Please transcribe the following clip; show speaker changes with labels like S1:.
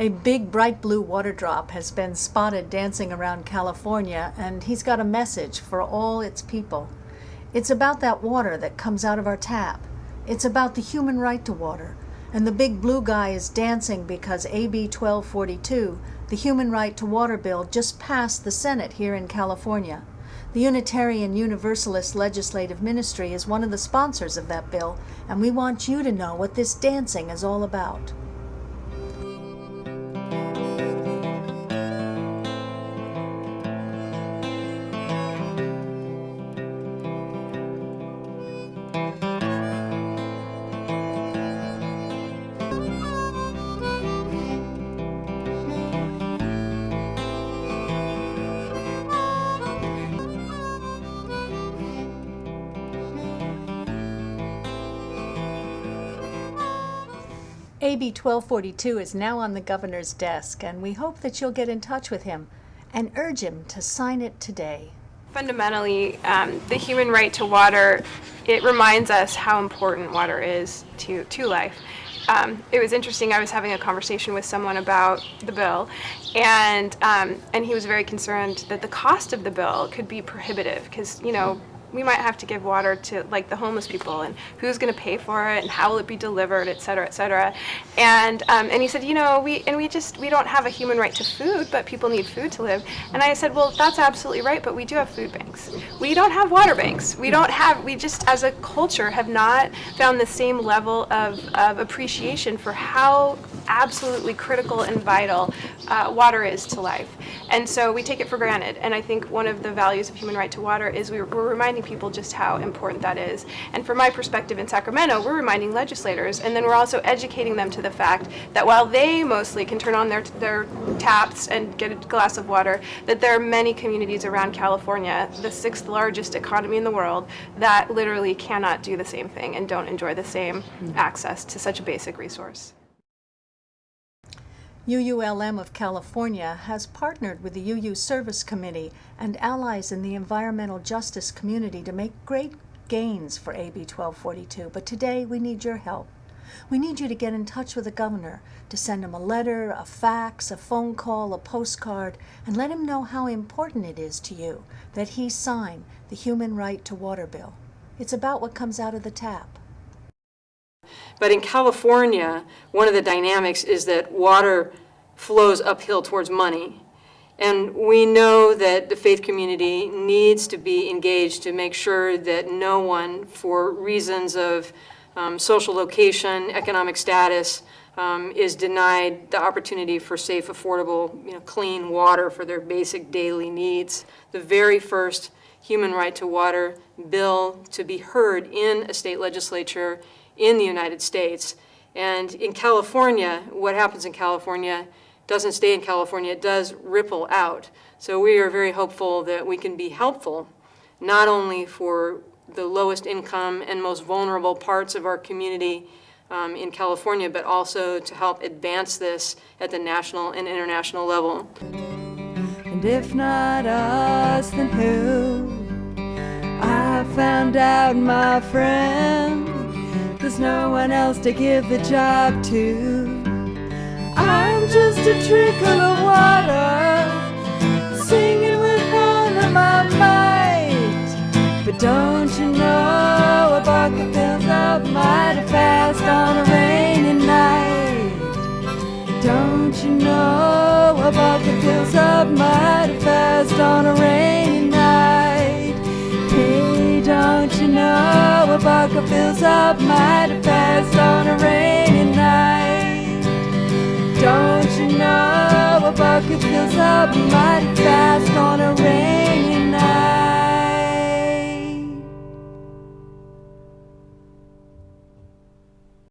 S1: A big bright blue water drop has been spotted dancing around California, and he's got a message for all its people. It's about that water that comes out of our tap. It's about the human right to water. And the big blue guy is dancing because AB 1242, the Human Right to Water bill, just passed the Senate here in California. The Unitarian Universalist Legislative Ministry is one of the sponsors of that bill, and we want you to know what this dancing is all about. AB 1242 is now on the governor's desk, and we hope that you'll get in touch with him and urge him to sign it today.
S2: Fundamentally, the human right to water, it reminds us how important water is to life. It was interesting, I was having a conversation with someone about the bill, and he was very concerned that the cost of the bill could be prohibitive because, you know, we might have to give water to like the homeless people, and who's going to pay for it, and how will it be delivered, et cetera, et cetera. And he said, you know, we don't have a human right to food, but people need food to live. And I said, well, that's absolutely right, but we do have food banks. We don't have water banks. We just as a culture have not found the same level of appreciation for how absolutely critical and vital water is to life. And so we take it for granted. And I think one of the values of human right to water is we're reminding people just how important that is. And from my perspective in Sacramento, we're reminding legislators, and then we're also educating them to the fact that while they mostly can turn on their taps and get a glass of water, that there are many communities around California, the 6th largest economy in the world, that literally cannot do the same thing and don't enjoy the same access to such a basic resource.
S1: UULM of California has partnered with the UU Service Committee and allies in the environmental justice community to make great gains for AB 1242, but today we need your help. We need you to get in touch with the governor, to send him a letter, a fax, a phone call, a postcard, and let him know how important it is to you that he sign the Human Right to Water bill. It's about what comes out of the tap.
S3: But in California, one of the dynamics is that water flows uphill towards money. And we know that the faith community needs to be engaged to make sure that no one, for reasons of social location, economic status, is denied the opportunity for safe, affordable, clean water for their basic daily needs. The very first human right to water bill to be heard in a state legislature in the United States. And in California, what happens in California doesn't stay in California, it does ripple out. So we are very hopeful that we can be helpful, not only for the lowest income and most vulnerable parts of our community in California, but also to help advance this at the national and international level.
S4: And if not us, then who? I found out, my friend, there's no one else to give the job to. I'm just a trickle of water, singing with all of my might. But don't you know a bucket fills up mighty fast on a rainy night? Don't you know a bucket fills up mighty fast on a rainy night? Hey, don't you know a bucket fills up mighty fast on a rainy night?